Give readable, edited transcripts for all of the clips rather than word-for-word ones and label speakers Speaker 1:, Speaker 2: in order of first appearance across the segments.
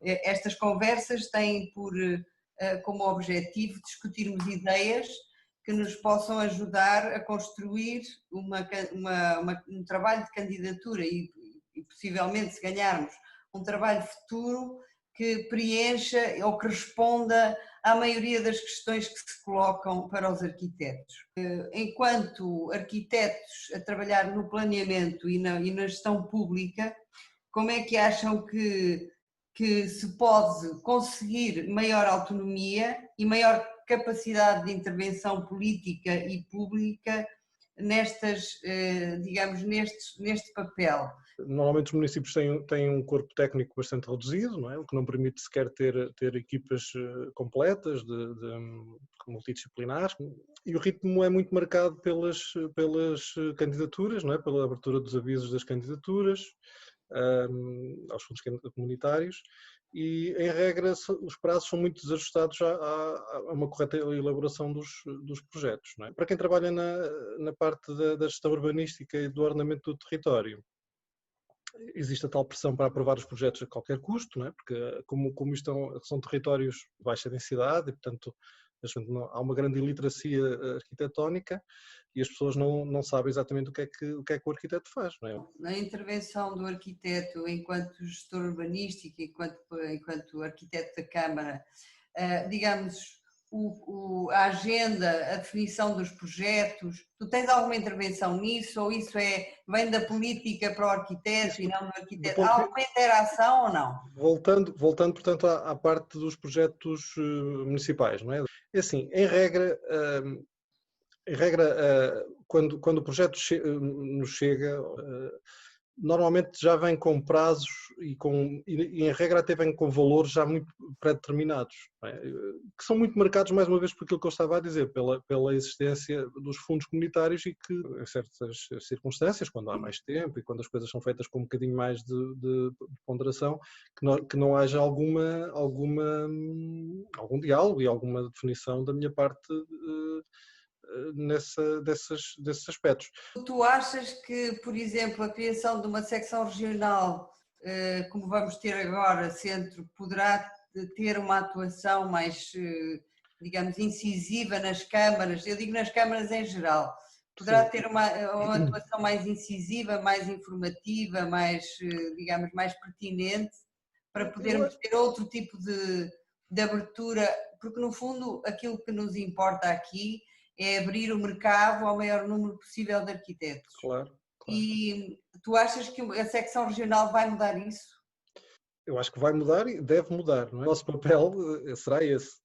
Speaker 1: Estas conversas têm como objetivo discutirmos ideias que nos possam ajudar a construir um trabalho de candidatura e possivelmente, se ganharmos, um trabalho futuro que preencha ou que responda à maioria das questões que se colocam para os arquitetos. Enquanto arquitetos a trabalhar no planeamento e na gestão pública, como é que acham que se pode conseguir maior autonomia e maior capacidade de intervenção política e pública digamos, neste papel?
Speaker 2: Normalmente os municípios têm um corpo técnico bastante reduzido, não é? O que não permite sequer ter equipas completas, multidisciplinares, e o ritmo é muito marcado pelas candidaturas, não é? Pela abertura dos avisos das candidaturas aos fundos comunitários, e em regra os prazos são muito desajustados a uma correta elaboração dos projetos, não é? Para quem trabalha na parte da gestão urbanística e do ordenamento do território, existe a tal pressão para aprovar os projetos a qualquer custo, não é? Porque como isto são territórios de baixa densidade e, portanto, há uma grande iliteracia arquitetónica e as pessoas não sabem exatamente o que é que o arquiteto faz, não é?
Speaker 1: Na intervenção do arquiteto enquanto gestor urbanístico, enquanto arquiteto da Câmara, digamos, a agenda, a definição dos projetos, tu tens alguma intervenção nisso ou isso vem da política para o arquiteto e não do arquiteto? Há alguma interação ou não?
Speaker 2: Voltando portanto, à parte dos projetos municipais, não é? É assim, em regra, quando o projeto nos chega, normalmente já vem com prazos e em regra até vem com valores já muito pré-determinados, é? Que são muito marcados, mais uma vez, por aquilo que eu estava a dizer, pela existência dos fundos comunitários e que, em certas circunstâncias, quando há mais tempo e quando as coisas são feitas com um bocadinho mais de ponderação, que não haja algum diálogo e alguma definição da minha parte desses aspectos.
Speaker 1: Tu achas que, por exemplo, a criação de uma secção regional, como vamos ter agora, centro, poderá ter uma atuação mais, digamos, incisiva nas câmaras? Eu digo nas câmaras em geral. Poderá ter uma atuação mais incisiva, mais informativa, mais, digamos, mais pertinente, para podermos ter outro tipo de abertura, porque no fundo aquilo que nos importa aqui é abrir o mercado ao maior número possível de arquitetos.
Speaker 2: Claro.
Speaker 1: E tu achas que a secção regional vai mudar isso?
Speaker 2: Eu acho que vai mudar e deve mudar, não é? O nosso papel será esse.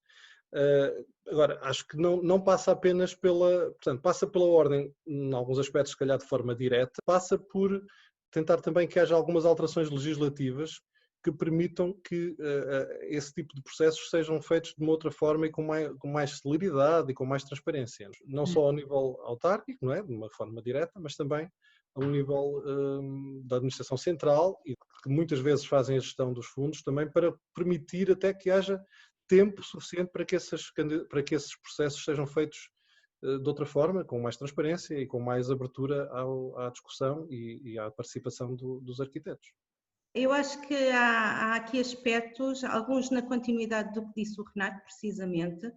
Speaker 2: Agora, acho que não passa apenas portanto, passa pela ordem, em alguns aspectos, se calhar de forma direta, passa por tentar também que haja algumas alterações legislativas que permitam que esse tipo de processos sejam feitos de uma outra forma e com mais celeridade e com mais transparência. Não só ao nível autárquico, não é? De uma forma direta, mas também a um nível da administração central e que muitas vezes fazem a gestão dos fundos também para permitir até que haja tempo suficiente para que esses processos sejam feitos de outra forma, com mais transparência e com mais abertura à discussão e à participação dos arquitetos.
Speaker 3: Eu acho que há aqui aspectos, alguns na continuidade do que disse o Renato, precisamente,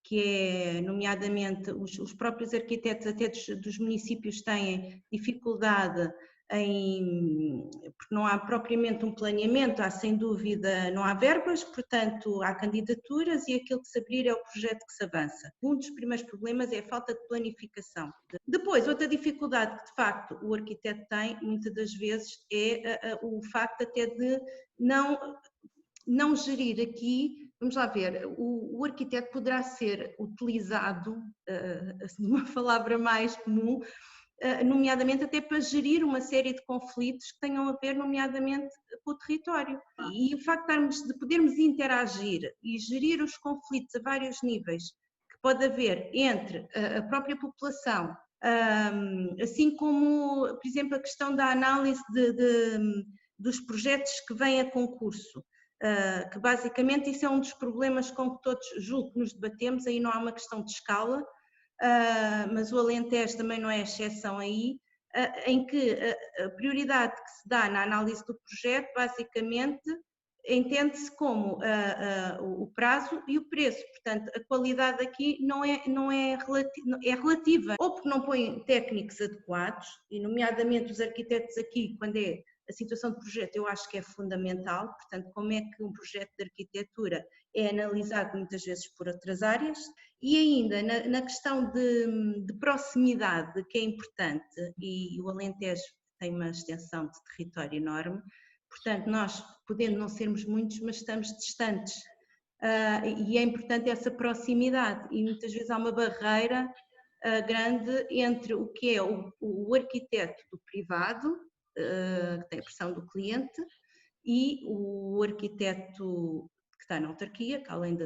Speaker 3: que é, nomeadamente, os próprios arquitetos até dos municípios têm dificuldade porque não há propriamente um planeamento, há sem dúvida, não há verbas, portanto há candidaturas e aquilo que se abrir é o projeto que se avança. Um dos primeiros problemas é a falta de planificação. Depois, outra dificuldade que de facto o arquiteto tem, muitas das vezes, é o facto até de não gerir aqui, vamos lá ver, o arquiteto poderá ser utilizado, assim, uma palavra mais comum, nomeadamente até para gerir uma série de conflitos que tenham a ver, nomeadamente, com o território. E o facto de podermos interagir e gerir os conflitos a vários níveis que pode haver entre a própria população, assim como, por exemplo, a questão da análise dos projetos que vêm a concurso, que basicamente isso é um dos problemas com que todos julgo que nos debatemos, aí não há uma questão de escala, mas o Alentejo também não é exceção aí, em que a prioridade que se dá na análise do projeto basicamente entende-se como o prazo e o preço. Portanto, a qualidade aqui é relativa. Ou porque não põem técnicos adequados, e nomeadamente os arquitetos aqui, quando é a situação de projeto, eu acho que é fundamental. Portanto, como é que um projeto de arquitetura é analisado muitas vezes por outras áreas. E ainda na questão de proximidade, que é importante, e o Alentejo tem uma extensão de território enorme, portanto, nós, podendo não sermos muitos, mas estamos distantes. E é importante essa proximidade, e muitas vezes há uma barreira grande entre o que é o arquiteto do privado, que tem a pressão do cliente, e o arquiteto que está na autarquia, que além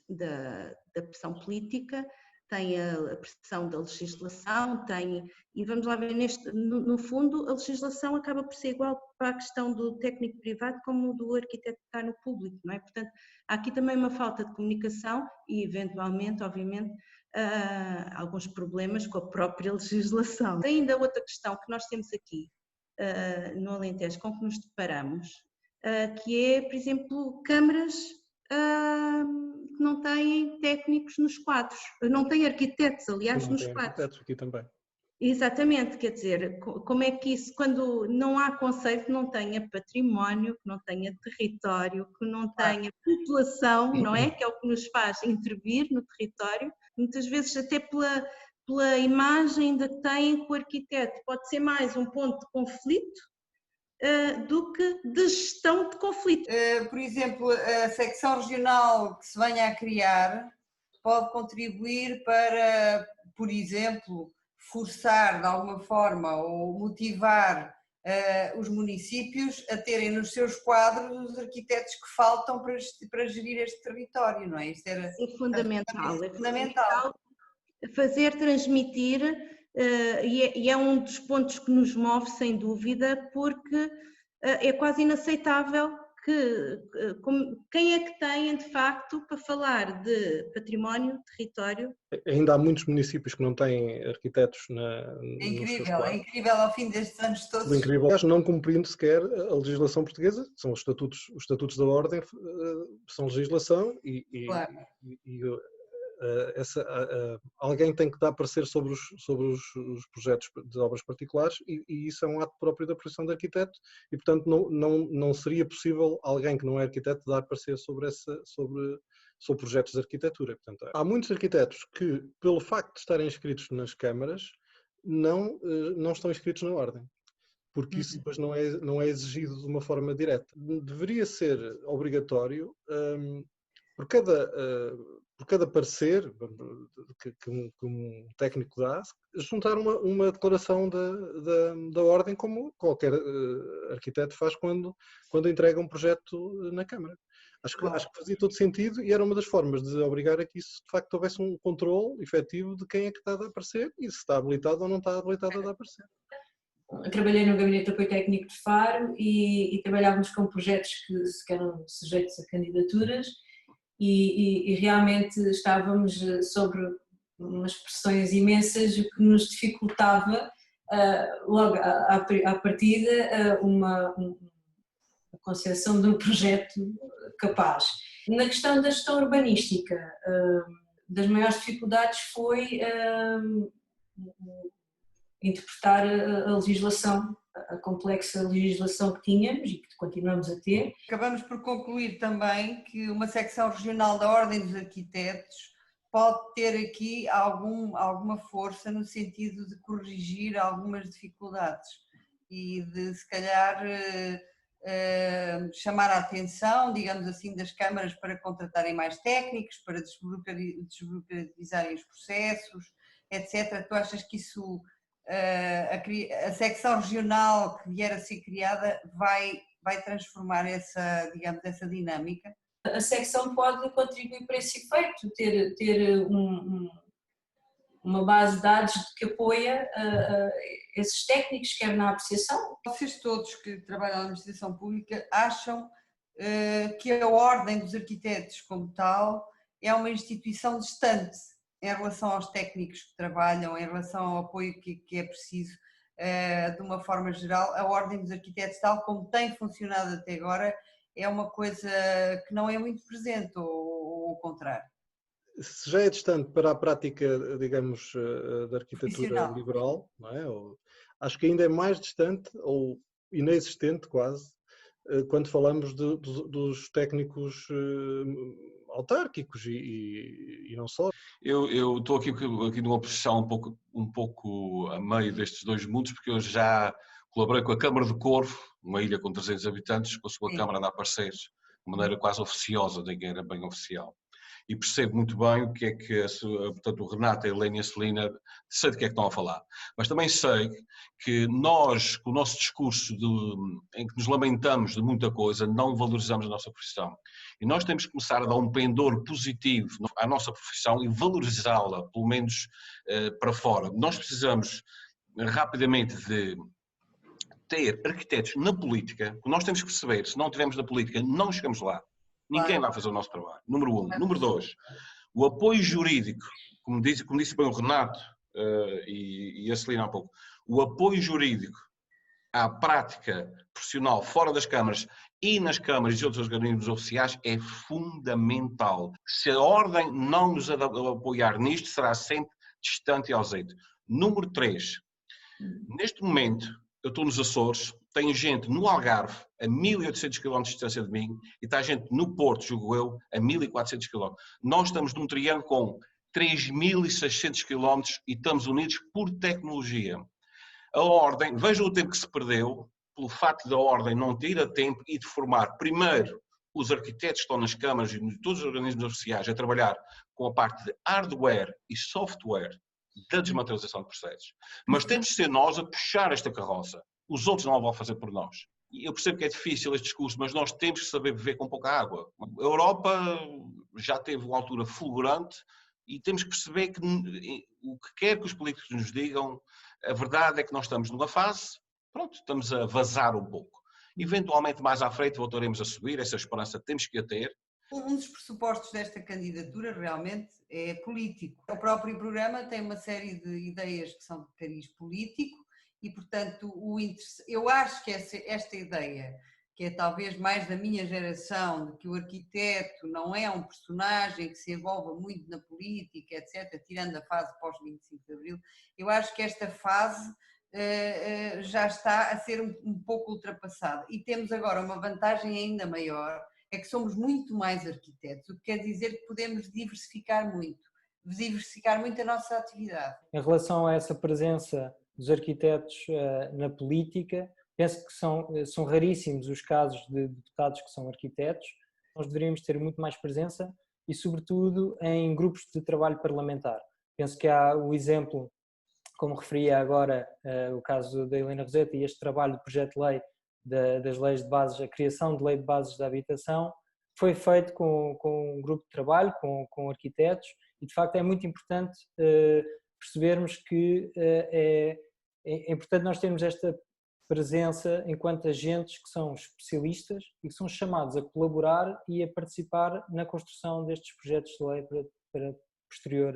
Speaker 3: da pressão política, tem a pressão da legislação, e vamos lá ver, no fundo, a legislação acaba por ser igual para a questão do técnico privado como do arquiteto que está no público, não é? Portanto, há aqui também uma falta de comunicação e, eventualmente, obviamente, alguns problemas com a própria legislação. Tem ainda outra questão que nós temos aqui no Alentejo, com que nos deparamos, que é, por exemplo, câmaras que não têm técnicos nos quadros, não têm arquitetos, aliás, nos quadros.
Speaker 2: Arquitetos aqui também.
Speaker 3: Exatamente, quer dizer, como é que isso, quando não há conceito, não tenha património, que não tenha território, que não tenha população, não é? Que é o que nos faz intervir no território, muitas vezes até pela imagem que tem com o arquiteto, pode ser mais um ponto de conflito do que de gestão de conflito.
Speaker 1: Por exemplo, a secção regional que se venha a criar pode contribuir para, por exemplo, forçar de alguma forma ou motivar os municípios a terem nos seus quadros os arquitetos que faltam para gerir este território, não é? Isto
Speaker 3: é fundamental. É fundamental fazer transmitir, e é um dos pontos que nos move, sem dúvida, porque é quase inaceitável quem é que tem, de facto, para falar de património, território.
Speaker 2: Ainda há muitos municípios que não têm arquitetos
Speaker 1: É incrível ao fim destes anos todos.
Speaker 2: É incrível. Aliás, não cumprindo sequer a legislação portuguesa, são os estatutos da ordem, são legislação
Speaker 1: claro.
Speaker 2: Alguém tem que dar parecer sobre os projetos de obras particulares e isso é um ato próprio da profissão de arquiteto e, portanto, não seria possível alguém que não é arquiteto dar parecer sobre projetos de arquitetura. Portanto, há muitos arquitetos que, pelo facto de estarem inscritos nas câmaras, não estão inscritos na ordem, porque isso depois não é exigido de uma forma direta. Deveria ser obrigatório por cada parecer que um técnico dá, juntar uma declaração da ordem, como qualquer arquiteto faz quando entrega um projeto na Câmara. Acho que fazia todo sentido e era uma das formas de obrigar a que isso, de facto, houvesse um controle efetivo de quem é que está a dar parecer e se está habilitado ou não está habilitado a dar parecer.
Speaker 4: Eu trabalhei no Gabinete de Apoio Técnico de Faro e trabalhávamos com projetos que eram sujeitos a candidaturas e realmente estávamos sobre umas pressões imensas, o que nos dificultava logo à partida uma concepção de um projeto capaz. Na questão da gestão urbanística, das maiores dificuldades foi interpretar a legislação, a complexa legislação que tínhamos e que continuamos a ter.
Speaker 1: Acabamos por concluir também que uma secção regional da Ordem dos Arquitetos pode ter aqui alguma força no sentido de corrigir algumas dificuldades e de, se calhar, chamar a atenção, digamos assim, das câmaras para contratarem mais técnicos, para desburocratizarem os processos, etc. Tu achas que isso, a secção regional que vier a ser criada vai transformar essa dinâmica?
Speaker 4: A secção pode contribuir para esse efeito, ter uma base de dados que apoia esses técnicos, quer na apreciação.
Speaker 1: Vocês todos que trabalham na administração pública acham que a Ordem dos Arquitetos, como tal, é uma instituição distante em relação aos técnicos que trabalham, em relação ao apoio que é preciso de uma forma geral, a Ordem dos Arquitetos, tal como tem funcionado até agora, é uma coisa que não é muito presente, ou o contrário.
Speaker 2: Se já é distante para a prática, digamos, da arquitetura
Speaker 1: Profissional.
Speaker 2: liberal, não é? Acho que ainda é mais distante, ou inexistente quase, quando falamos dos técnicos autárquicos e não só.
Speaker 5: Eu estou aqui numa posição um pouco a meio destes dois mundos, porque eu já colaborei com a Câmara de Corvo, uma ilha com 300 habitantes, com a sua Câmara de Apareceres, de maneira quase oficiosa, ninguém era bem oficial. E percebo muito bem o que é que, portanto, o Renato, a Helena e a Celina, sei de que é que estão a falar. Mas também sei que nós, com o nosso discurso em que nos lamentamos de muita coisa, não valorizamos a nossa profissão. E nós temos que começar a dar um pendor positivo à nossa profissão e valorizá-la, pelo menos para fora. Nós precisamos rapidamente de ter arquitetos na política, porque nós temos que perceber, se não tivermos na política, não chegamos lá. Ninguém vai fazer o nosso trabalho, número 1. Número 2, o apoio jurídico, como disse bem o Renato e a Celina há pouco, o apoio jurídico à prática profissional fora das câmaras e nas câmaras e outros organismos oficiais é fundamental. Se a Ordem não nos apoiar nisto, será sempre distante e ausente. Número 3, neste momento, eu estou nos Açores, tenho gente no Algarve a 1800 km de distância de mim e está gente no Porto, julgo eu, a 1400 km. Nós estamos num triângulo com 3600 km e estamos unidos por tecnologia. A Ordem, vejam o tempo que se perdeu pelo facto da Ordem não ter a tempo e de formar primeiro os arquitetos que estão nas câmaras e todos os organismos oficiais a trabalhar com a parte de hardware e software da desmaterialização de processos. Mas temos de ser nós a puxar esta carroça. Os outros não a vão fazer por nós. Eu percebo que é difícil este discurso, mas nós temos que saber viver com pouca água. A Europa já teve uma altura fulgurante e temos que perceber que o que quer que os políticos nos digam, a verdade é que nós estamos numa fase, pronto, estamos a vazar um pouco. Eventualmente mais à frente voltaremos a subir, essa esperança temos que a ter.
Speaker 1: Um dos pressupostos desta candidatura realmente é político. O próprio programa tem uma série de ideias que são de cariz político e, portanto, eu acho que esta ideia, que é talvez mais da minha geração, de que o arquiteto não é um personagem que se envolva muito na política, etc., tirando a fase pós-25 de Abril, eu acho que esta fase já está a ser um pouco ultrapassada. E temos agora uma vantagem ainda maior, é que somos muito mais arquitetos, o que quer dizer que podemos diversificar muito a nossa atividade.
Speaker 6: Em relação a essa presença dos arquitetos na política, penso que são raríssimos os casos de deputados que são arquitetos. Nós deveríamos ter muito mais presença e, sobretudo, em grupos de trabalho parlamentar. Penso que há o exemplo, como referia agora, o caso da Helena Roseta e este trabalho do projeto de lei das leis de bases, a criação de lei de bases da habitação, foi feito com um grupo de trabalho, com arquitetos, e de facto é muito importante percebermos que é importante nós termos esta presença enquanto agentes que são especialistas e que são chamados a colaborar e a participar na construção destes projetos de lei para posterior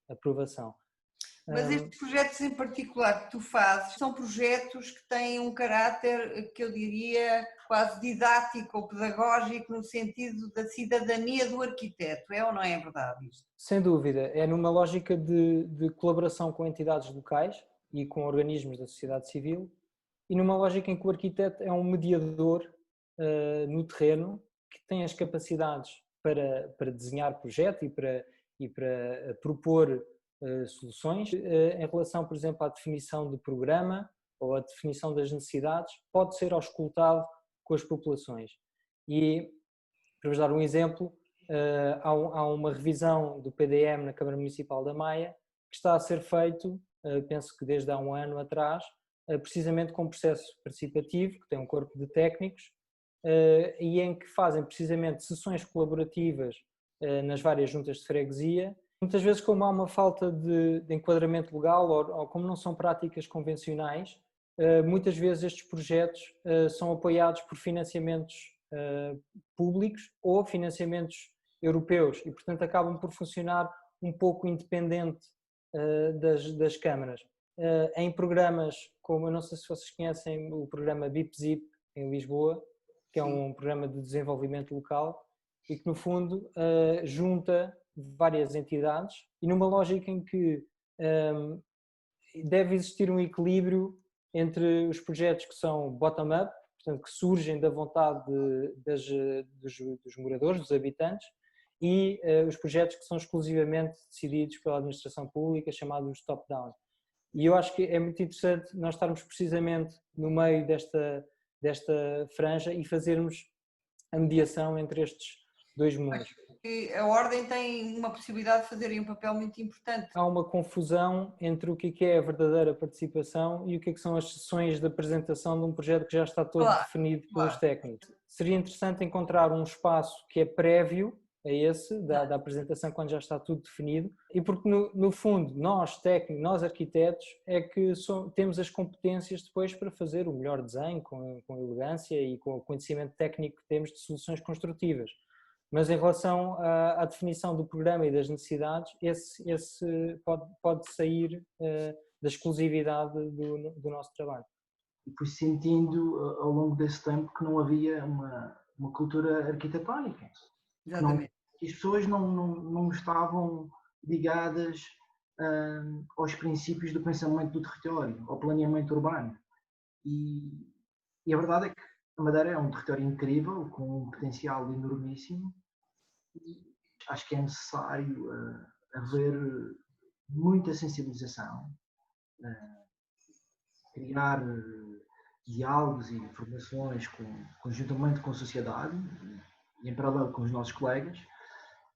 Speaker 6: aprovação.
Speaker 1: Mas estes projetos em particular que tu fazes são projetos que têm um caráter que eu diria quase didático ou pedagógico no sentido da cidadania do arquiteto, é ou não é verdade isto?
Speaker 6: Sem dúvida, é numa lógica de colaboração com entidades locais e com organismos da sociedade civil e numa lógica em que o arquiteto é um mediador no terreno que tem as capacidades para desenhar projeto e para propor soluções. Em relação, por exemplo, à definição do programa ou à definição das necessidades, pode ser auscultado com as populações. E, para vos dar um exemplo, há uma revisão do PDM na Câmara Municipal da Maia que está a ser feito, penso que desde há um ano atrás, precisamente com um processo participativo, que tem um corpo de técnicos, e em que fazem precisamente sessões colaborativas nas várias juntas de freguesia. Muitas vezes, como há uma falta de enquadramento legal ou como não são práticas convencionais, muitas vezes estes projetos são apoiados por financiamentos públicos ou financiamentos europeus e, portanto, acabam por funcionar um pouco independente das câmaras. em programas como, eu não sei se vocês conhecem o programa BIP-ZIP em Lisboa, que é um programa de desenvolvimento local e que no fundo junta várias entidades e numa lógica em que deve existir um equilíbrio entre os projetos que são bottom-up, portanto que surgem da vontade dos moradores, dos habitantes, e os projetos que são exclusivamente decididos pela administração pública, chamados top-down. E eu acho que é muito interessante nós estarmos precisamente no meio desta franja e fazermos a mediação entre estes dois mundos.
Speaker 1: E a Ordem tem uma possibilidade de fazerem um papel muito importante.
Speaker 6: Há uma confusão entre o que é a verdadeira participação e o que são as sessões de apresentação de um projeto que já está todo definido pelos técnicos. Seria interessante encontrar um espaço que é prévio a esse, da apresentação, quando já está tudo definido, e porque no fundo nós técnicos, nós arquitetos, é que temos as competências depois para fazer o melhor desenho, com elegância e com o conhecimento técnico que temos de soluções construtivas. Mas em relação à definição do programa e das necessidades, esse pode sair da exclusividade do nosso trabalho.
Speaker 7: E fui sentindo ao longo desse tempo que não havia uma cultura arquitetónica.
Speaker 1: Exatamente.
Speaker 7: Que as pessoas não estavam ligadas aos princípios do pensamento do território, ao planeamento urbano. E a verdade é que a Madeira é um território incrível, com um potencial enormíssimo, e acho que é necessário haver muita sensibilização, criar diálogos e formações conjuntamente com a sociedade e em paralelo com os nossos colegas,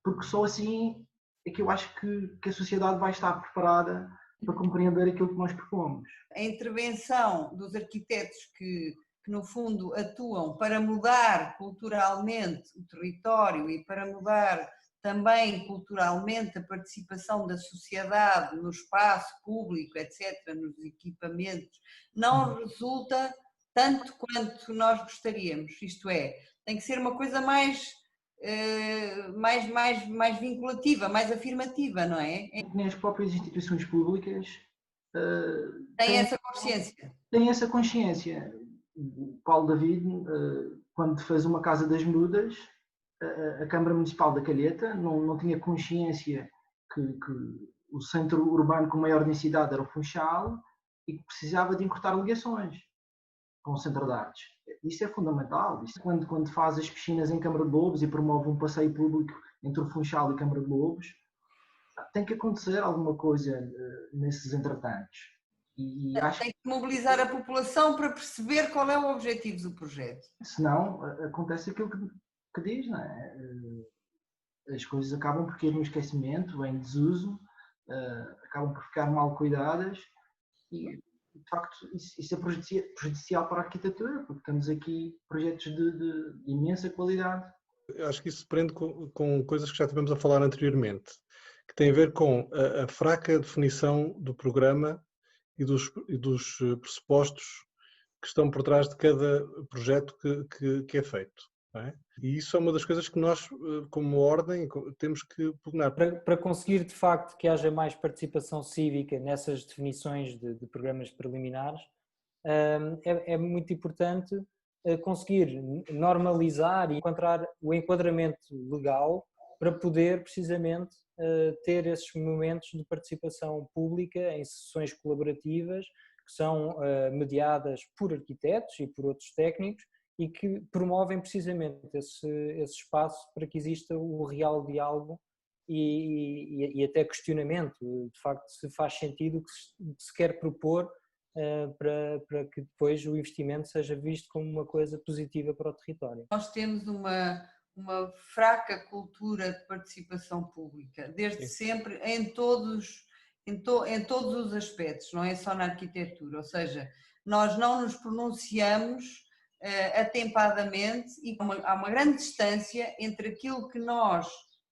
Speaker 7: porque só assim é que eu acho que a sociedade vai estar preparada para compreender aquilo que nós propomos.
Speaker 1: A intervenção dos arquitetos que no fundo atuam para mudar culturalmente o território e para mudar também culturalmente a participação da sociedade no espaço público, etc., nos equipamentos, não resulta tanto quanto nós gostaríamos. Isto é, tem que ser uma coisa mais vinculativa, mais afirmativa, não é?
Speaker 7: Nem as próprias instituições públicas
Speaker 1: têm essa consciência.
Speaker 7: Têm essa consciência. O Paulo David, quando fez uma Casa das Mudas, a Câmara Municipal da Calheta não tinha consciência que o centro urbano com maior densidade era o Funchal e que precisava de encurtar ligações com o Centro de Artes. Isso é fundamental. Isso, quando faz as piscinas em Câmara de Lobos e promove um passeio público entre o Funchal e Câmara de Lobos, tem que acontecer alguma coisa nesses entretantos. E acho
Speaker 1: tem que mobilizar a população para perceber qual é o objetivo do projeto.
Speaker 7: Senão, acontece aquilo que diz, não é? As coisas acabam por cair no esquecimento, em desuso, acabam por ficar mal cuidadas e, de facto, isso é prejudicial para a arquitetura, porque temos aqui projetos de imensa qualidade.
Speaker 2: Eu acho que isso se prende com coisas que já tivemos a falar anteriormente, que tem a ver com a fraca definição do programa e dos pressupostos que estão por trás de cada projeto que é feito. Não é? E isso é uma das coisas que nós, como Ordem, temos que pugnar.
Speaker 6: Para conseguir, de facto, que haja mais participação cívica nessas definições de programas preliminares, é muito importante conseguir normalizar e encontrar o enquadramento legal para poder, precisamente, ter esses momentos de participação pública em sessões colaborativas que são mediadas por arquitetos e por outros técnicos e que promovem precisamente esse espaço para que exista o real diálogo e até questionamento, de facto, se faz sentido o que se quer propor para que depois o investimento seja visto como uma coisa positiva para o território.
Speaker 1: Nós temos uma fraca cultura de participação pública, desde sempre, em todos os aspectos, não é só na arquitetura, ou seja, nós não nos pronunciamos atempadamente e há uma grande distância entre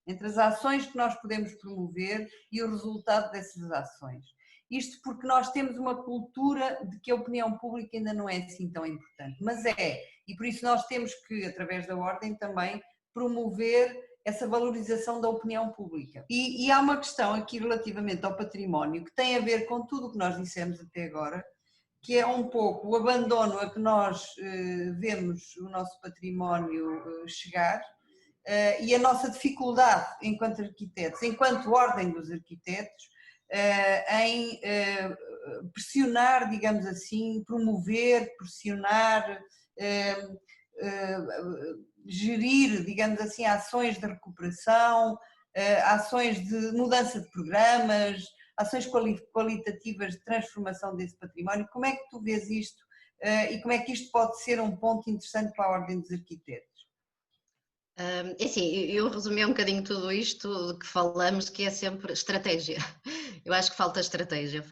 Speaker 1: entre as ações que nós podemos promover e o resultado dessas ações. Isto porque nós temos uma cultura de que a opinião pública ainda não é assim tão importante, mas e por isso nós temos que, através da Ordem também, promover essa valorização da opinião pública. E há uma questão aqui relativamente ao património que tem a ver com tudo o que nós dissemos até agora, que é um pouco o abandono a que nós vemos o nosso património chegar e a nossa dificuldade enquanto arquitetos, enquanto ordem dos arquitetos, em pressionar, digamos assim, promover, pressionar, gerir, digamos assim, ações de recuperação, ações de mudança de programas, ações qualitativas de transformação desse património. Como é que tu vês isto e como é que isto pode ser um ponto interessante para a Ordem dos Arquitetos?
Speaker 8: É assim, eu resumi um bocadinho tudo isto de que falamos, que é sempre estratégia. Eu acho que falta estratégia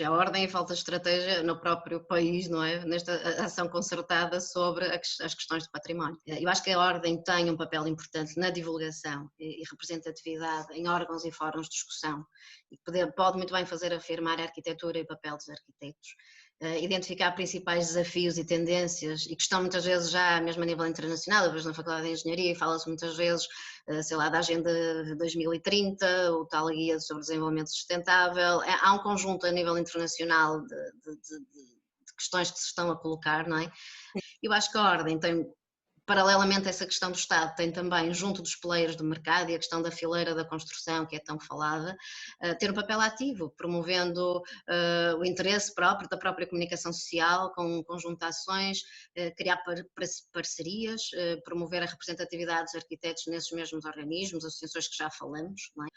Speaker 8: à ordem e falta estratégia no próprio país, não é? Nesta ação concertada sobre as questões de património. Eu acho que a ordem tem um papel importante na divulgação e representatividade em órgãos e fóruns de discussão e pode muito bem fazer afirmar a arquitetura e o papel dos arquitetos. Identificar principais desafios e tendências e que estão muitas vezes já mesmo a nível internacional. Eu vejo na Faculdade de Engenharia e fala-se muitas vezes, sei lá, da Agenda 2030, o tal Guia sobre Desenvolvimento Sustentável. Há um conjunto a nível internacional de questões que se estão a colocar, não é? Eu acho que a ordem tem, paralelamente a essa questão do Estado, tem também, junto dos players do mercado e a questão da fileira da construção, que é tão falada, ter um papel ativo, promovendo o interesse próprio da própria comunicação social, com um conjunto de ações, criar parcerias, promover a representatividade dos arquitetos nesses mesmos organismos, associações que já falamos, não é?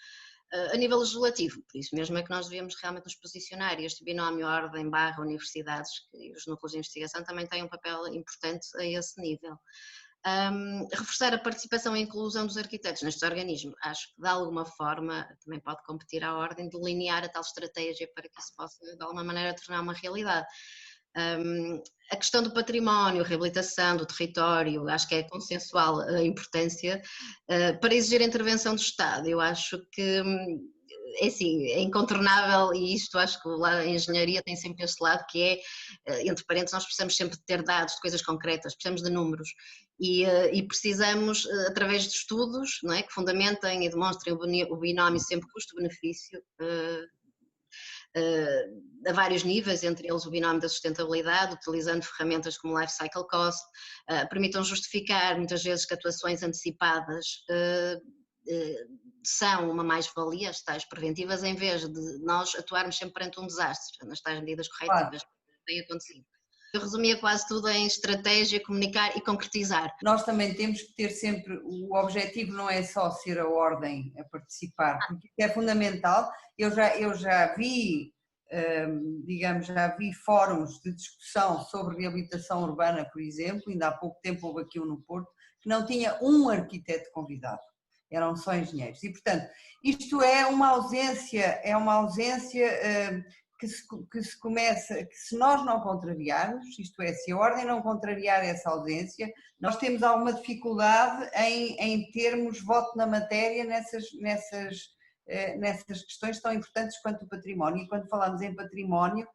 Speaker 8: A nível legislativo, por isso mesmo é que nós devíamos realmente nos posicionar, e este binómio ordem/universidades e os núcleos de investigação também têm um papel importante a esse nível. Reforçar a participação e a inclusão dos arquitetos nestes organismos, acho que de alguma forma também pode competir à ordem, delinear a tal estratégia para que isso possa de alguma maneira tornar uma realidade. A questão do património, reabilitação do território, acho que é consensual a importância para exigir a intervenção do Estado. Eu acho que é assim, é incontornável, e isto acho que lá a engenharia tem sempre este lado que é, entre parênteses, nós precisamos sempre de ter dados, de coisas concretas, precisamos de números e precisamos, através de estudos, não é, que fundamentem e demonstrem o binómio sempre custo-benefício, a vários níveis, entre eles o binómio da sustentabilidade, utilizando ferramentas como Life Cycle Cost, permitam justificar muitas vezes que atuações antecipadas são uma mais-valia, as tais preventivas, em vez de nós atuarmos sempre perante um desastre, nas tais medidas corretivas que têm acontecido. Eu resumia quase tudo em estratégia, comunicar e concretizar.
Speaker 1: Nós também temos que ter sempre, o objetivo não é só ser a ordem a participar, porque é fundamental. Eu já vi, digamos, já vi fóruns de discussão sobre reabilitação urbana, por exemplo, ainda há pouco tempo houve aqui um no Porto, que não tinha um arquiteto convidado, eram só engenheiros. E, portanto, isto é uma ausência que se começa, que se nós não contrariarmos, isto é, se a ordem não contrariar essa ausência, nós temos alguma dificuldade em termos voto na matéria nessas questões tão importantes quanto o património. E quando falamos em património,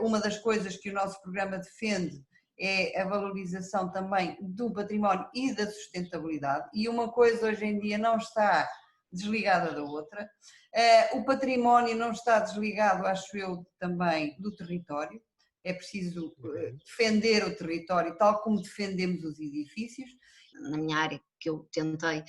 Speaker 1: uma das coisas que o nosso programa defende é a valorização também do património e da sustentabilidade, e uma coisa hoje em dia não está desligada da outra. O património não está desligado, acho eu, também do território. É preciso defender o território tal como defendemos os edifícios.
Speaker 8: Na minha área, que eu tentei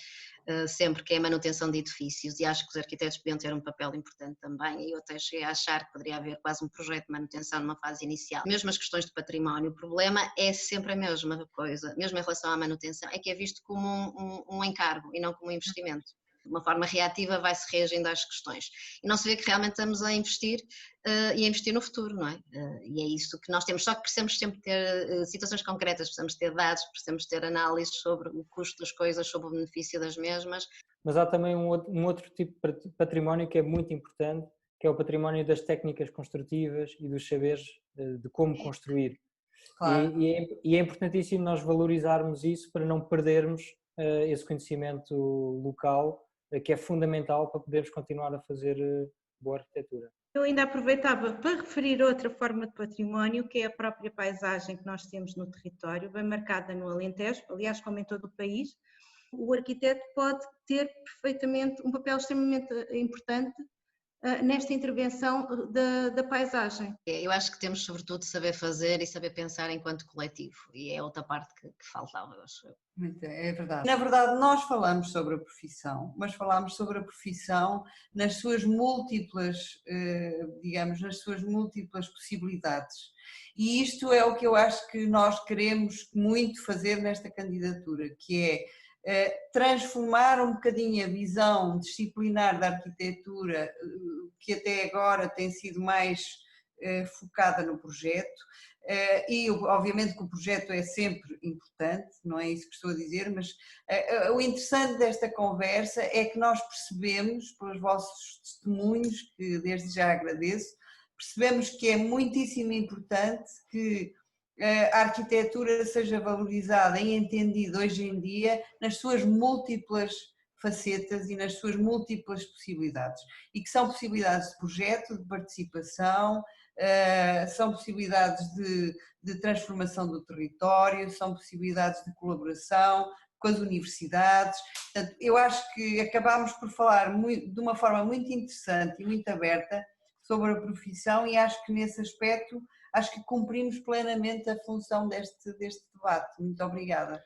Speaker 8: sempre, que é a manutenção de edifícios, e acho que os arquitetos podiam ter um papel importante também, e eu até cheguei a achar que poderia haver quase um projeto de manutenção numa fase inicial. Mesmo as questões de património, o problema é sempre a mesma coisa, mesmo em relação à manutenção, é que é visto como um encargo e não como um investimento. De uma forma reativa vai-se reagindo às questões. E não se vê que realmente estamos a investir e a investir no futuro, não é? E é isso que nós temos, só que precisamos sempre ter situações concretas, precisamos ter dados, precisamos ter análises sobre o custo das coisas, sobre o benefício das mesmas.
Speaker 6: Mas há também um outro tipo de património que é muito importante, que é o património das técnicas construtivas e dos saberes de como construir. Claro. E é importantíssimo nós valorizarmos isso para não perdermos esse conhecimento local, que é fundamental para podermos continuar a fazer boa arquitetura.
Speaker 3: Eu ainda aproveitava para referir outra forma de património, que é a própria paisagem que nós temos no território, bem marcada no Alentejo, aliás como em todo o país, o arquiteto pode ter perfeitamente um papel extremamente importante nesta intervenção da paisagem.
Speaker 8: Eu acho que temos sobretudo de saber fazer e saber pensar enquanto coletivo, e é outra parte que faltava, eu acho.
Speaker 1: É verdade. Na verdade, nós falamos sobre a profissão, mas falamos sobre a profissão nas suas múltiplas, digamos, nas suas múltiplas possibilidades. E isto é o que eu acho que nós queremos muito fazer nesta candidatura, que é transformar um bocadinho a visão disciplinar da arquitetura, que até agora tem sido mais focada no projeto, e obviamente que o projeto é sempre importante, não é isso que estou a dizer, mas o interessante desta conversa é que nós percebemos, pelos vossos testemunhos, que desde já agradeço, percebemos que é muitíssimo importante que a arquitetura seja valorizada e entendida hoje em dia nas suas múltiplas facetas e nas suas múltiplas possibilidades, e que são possibilidades de projeto, de participação, são possibilidades de transformação do território, são possibilidades de colaboração com as universidades. Portanto, eu acho que acabámos por falar de uma forma muito interessante e muito aberta sobre a profissão, e acho que nesse aspecto acho que cumprimos plenamente a função deste debate. Muito obrigada.